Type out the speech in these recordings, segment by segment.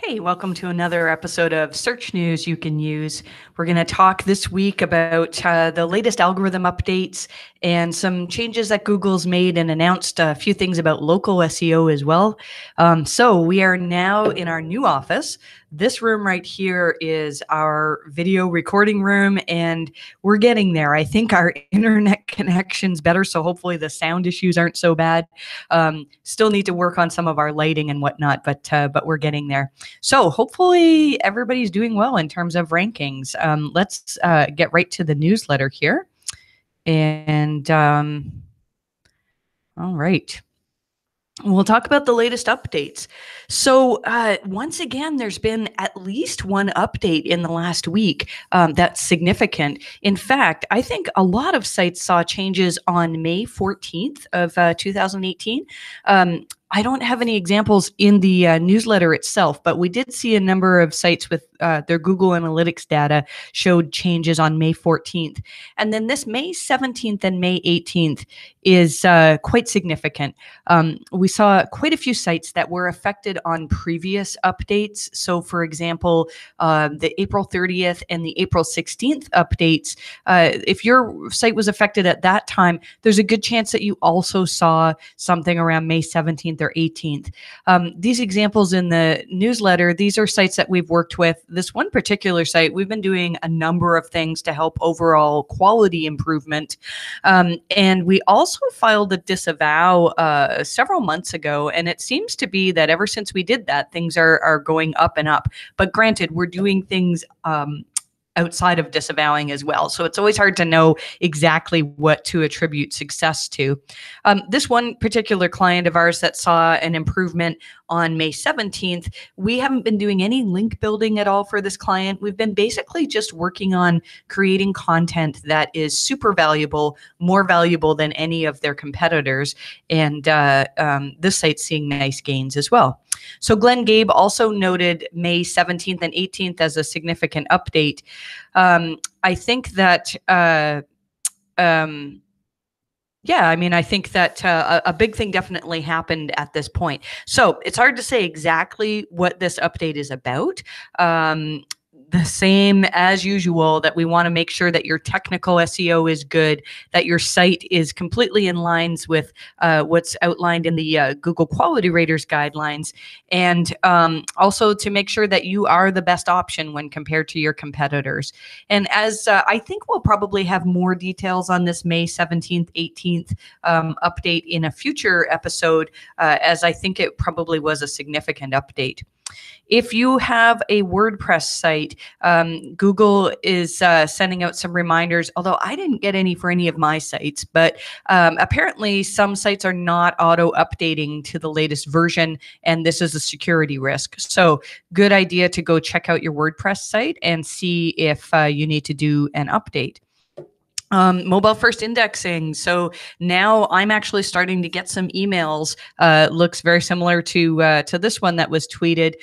Hey, welcome to another episode of Search News You Can Use. We're going to talk this week about the latest algorithm updates and some changes that Google's made and announced a few things about local SEO as well. So we are now in our new office. This room right here is our video recording room, and we're getting there. I think our internet connection's better, so hopefully the sound issues aren't so bad. Still need to work on some of our lighting and whatnot, but we're getting there. So hopefully everybody's doing well in terms of rankings. Let's get right to the newsletter here. And all right. We'll talk about the latest updates. So once again, there's been at least one update in the last week that's significant. In fact, I think a lot of sites saw changes on May 14th of 2018. I don't have any examples in the newsletter itself, but we did see a number of sites with their Google Analytics data showed changes on May 14th. And then this May 17th and May 18th is quite significant. We saw quite a few sites that were affected on previous updates. So, for example, the April 30th and the April 16th updates, if your site was affected at that time, there's a good chance that you also saw something around May 17th or 18th. These examples in the newsletter, these are sites that we've worked with. This one particular site, we've been doing a number of things to help overall quality improvement. And we also filed a disavow several months ago, and it seems to be that ever since we did that, things are going up and up. But granted, we're doing things outside of disavowing as well. So it's always hard to know exactly what to attribute success to. This one particular client of ours that saw an improvement on May 17th, we haven't been doing any link building at all for this client. We've been basically just working on creating content that is super valuable, more valuable than any of their competitors. And this site's seeing nice gains as well. So Glenn Gabe also noted May 17th and 18th as a significant update. I think that, I think that a big thing definitely happened at this point. So it's hard to say exactly what this update is about. The same as usual, that we want to make sure that your technical SEO is good, that your site is completely in lines with what's outlined in the Google Quality Raters guidelines, and also to make sure that you are the best option when compared to your competitors. And as I think we'll probably have more details on this May 17th, 18th update in a future episode, as I think it probably was a significant update. If you have a WordPress site, Google is sending out some reminders, although I didn't get any for any of my sites, but apparently some sites are not auto-updating to the latest version, and this is a security risk. So good idea to go check out your WordPress site and see if you need to do an update. Mobile first indexing. So now I'm actually starting to get some emails. Looks very similar to this one that was tweeted,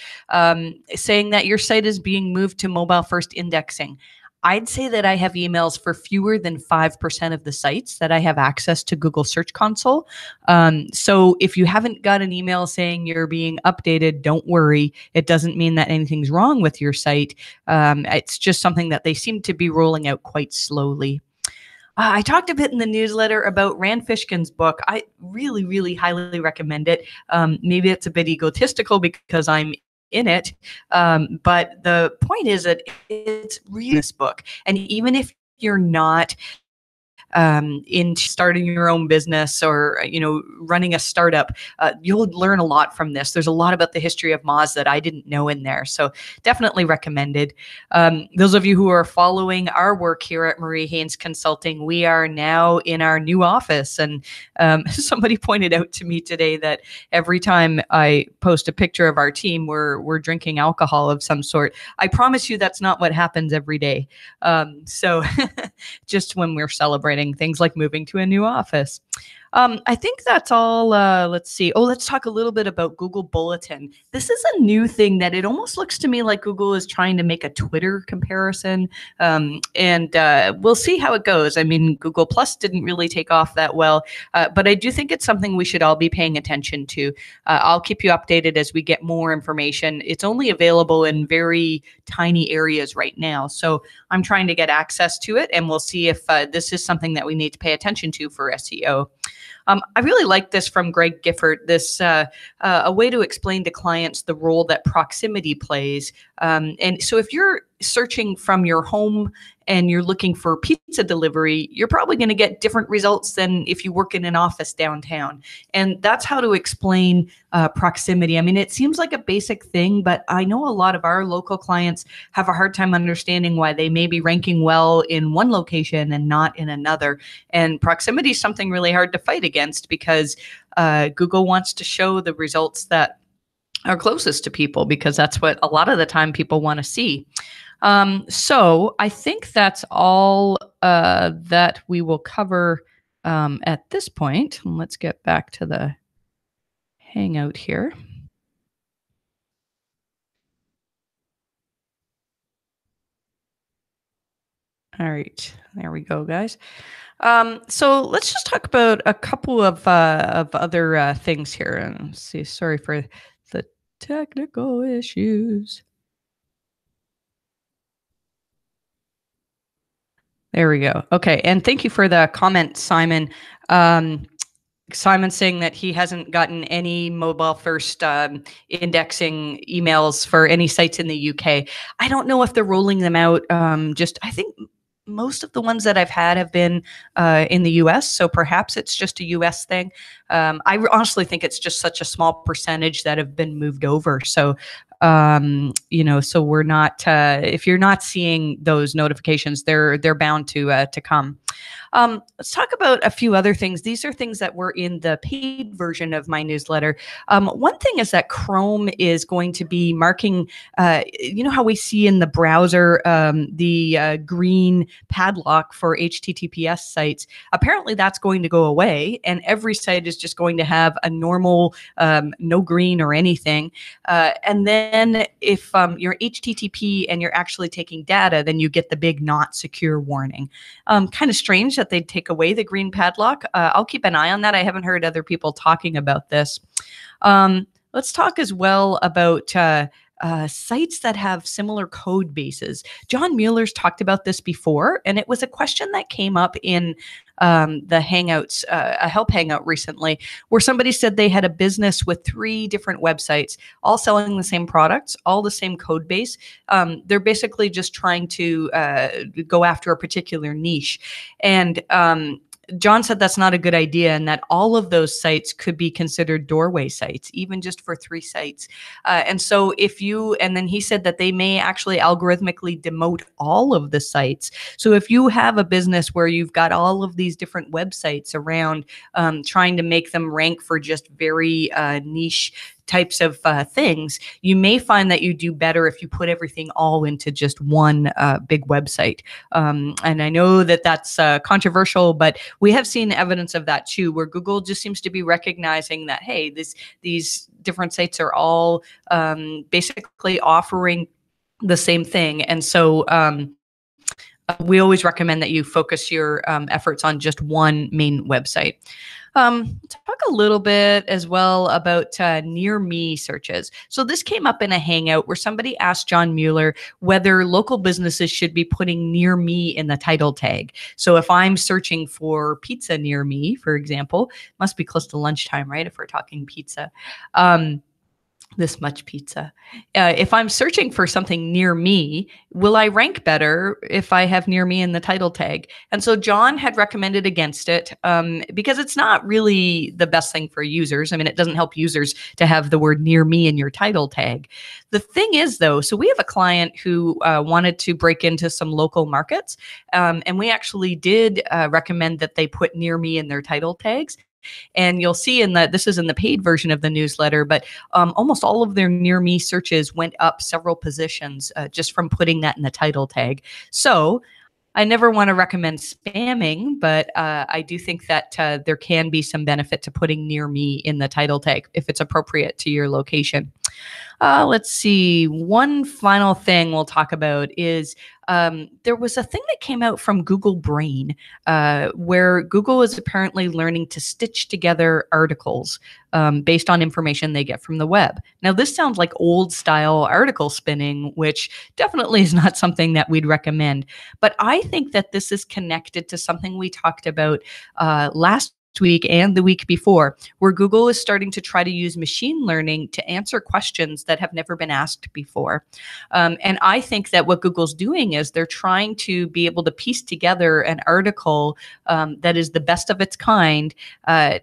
saying that your site is being moved to mobile first indexing. I'd say that I have emails for fewer than 5% of the sites that I have access to Google Search Console. So if you haven't got an email saying you're being updated, don't worry. It doesn't mean that anything's wrong with your site. It's just something that they seem to be rolling out quite slowly. I talked a bit in the newsletter about Rand Fishkin's book. I really, really highly recommend it. Maybe it's a bit egotistical because I'm in it, but the point is that it's really this book. And even if you're not in starting your own business or running a startup, you'll learn a lot from this. There's a lot about the history of Moz that I didn't know in there, so definitely recommended. Those of you who are following our work here at Marie Haynes Consulting, we are now in our new office, and somebody pointed out to me today that every time I post a picture of our team, we're drinking alcohol of some sort. I promise you that's not what happens every day. So just when we're celebrating things like moving to a new office. I think that's all. Let's see. Oh, let's talk a little bit about Google Bulletin. This is a new thing that it almost looks to me like Google is trying to make a Twitter comparison. And we'll see how it goes. I mean, Google Plus didn't really take off that well, but I do think it's something we should all be paying attention to. I'll keep you updated as we get more information. It's only available in very tiny areas right now. So I'm trying to get access to it, and we'll see if this is something that we need to pay attention to for SEO. I really like this from Greg Gifford, this a way to explain to clients the role that proximity plays. And so if you're searching from your home and you're looking for pizza delivery, you're probably going to get different results than if you work in an office downtown. And that's how to explain proximity. I mean, it seems like a basic thing, but I know a lot of our local clients have a hard time understanding why they may be ranking well in one location and not in another. And proximity is something really hard to fight against because Google wants to show the results that are closest to people because that's what a lot of the time people want to see. So I think that's all that we will cover at this point. Let's get back to the Hangout here. All right, there we go, guys. So let's just talk about a couple of other things here. Let's see, sorry for the technical issues. There we go. Okay, and thank you for the comment, Simon. Simon saying that he hasn't gotten any mobile first indexing emails for any sites in the UK. I don't know if they're rolling them out. I think most of the ones that I've had have been in the US, so perhaps it's just a US thing. I honestly think it's just such a small percentage that have been moved over. So so we're not. If you're not seeing those notifications, they're bound to come. Let's talk about a few other things. These are things that were in the paid version of my newsletter. One thing is that Chrome is going to be marking, you know how we see in the browser the green padlock for HTTPS sites. Apparently that's going to go away, and every site is just going to have a normal, no green or anything. And then if you're HTTP and you're actually taking data, then you get the big not secure warning. Kind of strange that they'd take away the green padlock. I'll keep an eye on that. I haven't heard other people talking about this. Let's talk as well about sites that have similar code bases. John Mueller's talked about this before, and it was a question that came up in the Hangouts, a Help Hangout recently, where somebody said they had a business with 3 different websites, all selling the same products, all the same code base. They're basically just trying to go after a particular niche. And John said that's not a good idea and that all of those sites could be considered doorway sites, even just for 3 sites. And so and then he said that they may actually algorithmically demote all of the sites. So if you have a business where you've got all of these different websites around trying to make them rank for just very niche types of things, you may find that you do better if you put everything all into just one big website. And I know that that's controversial, but we have seen evidence of that too, where Google just seems to be recognizing that, hey, these different sites are all basically offering the same thing. And so we always recommend that you focus your efforts on just one main website. Talk a little bit as well about near me searches. So this came up in a Hangout where somebody asked John Mueller whether local businesses should be putting near me in the title tag. So if I'm searching for pizza near me, for example, must be close to lunchtime, right? If we're talking pizza. This much pizza. If I'm searching for something near me, will I rank better if I have near me in the title tag? And so John had recommended against it because it's not really the best thing for users. I mean, it doesn't help users to have the word near me in your title tag. The thing is, though, so we have a client who wanted to break into some local markets, and we actually did recommend that they put near me in their title tags. And you'll see this is in the paid version of the newsletter, but almost all of their near me searches went up several positions just from putting that in the title tag. So I never want to recommend spamming, but I do think that there can be some benefit to putting near me in the title tag if it's appropriate to your location. Let's see. One final thing we'll talk about is there was a thing that came out from Google Brain where Google is apparently learning to stitch together articles based on information they get from the web. Now, this sounds like old style article spinning, which definitely is not something that we'd recommend. But I think that this is connected to something we talked about last week and the week before, where Google is starting to try to use machine learning to answer questions that have never been asked before. And I think that what Google's doing is they're trying to be able to piece together an article that is the best of its kind,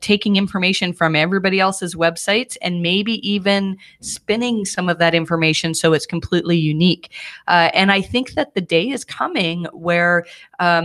taking information from everybody else's websites and maybe even spinning some of that information so it's completely unique. And I think that the day is coming where a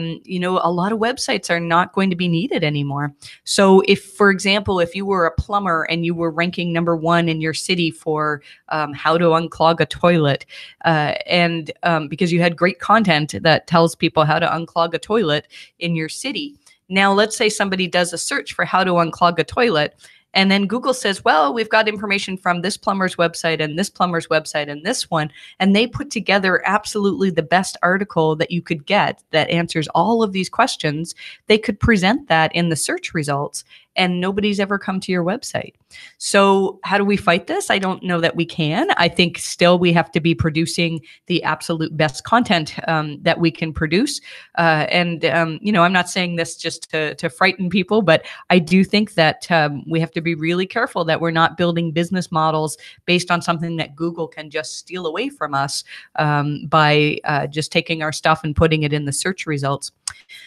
lot of websites are not going to be needed anymore. So if, for example, if you were a plumber and you were ranking number one in your city for how to unclog a toilet, and because you had great content that tells people how to unclog a toilet in your city. Now, let's say somebody does a search for how to unclog a toilet, and then Google says, well, we've got information from this plumber's website and this plumber's website and this one. And they put together absolutely the best article that you could get that answers all of these questions. They could present that in the search results and nobody's ever come to your website. So how do we fight this? I don't know that we can. I think still we have to be producing the absolute best content that we can produce. I'm not saying this just to frighten people, but I do think that we have to be really careful that we're not building business models based on something that Google can just steal away from us by just taking our stuff and putting it in the search results.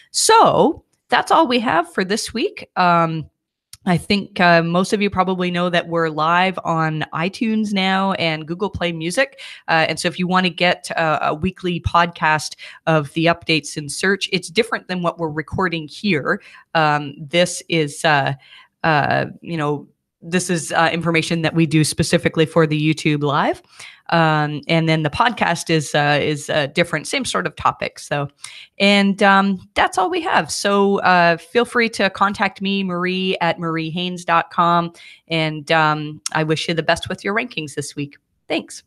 So that's all we have for this week. I think most of you probably know that we're live on iTunes now and Google Play Music. And so if you want to get a weekly podcast of the updates in search, it's different than what we're recording here. This is information that we do specifically for the YouTube Live. And then the podcast is different, same sort of topic. So, and that's all we have. So feel free to contact me, Marie, at mariehaynes.com. And I wish you the best with your rankings this week. Thanks.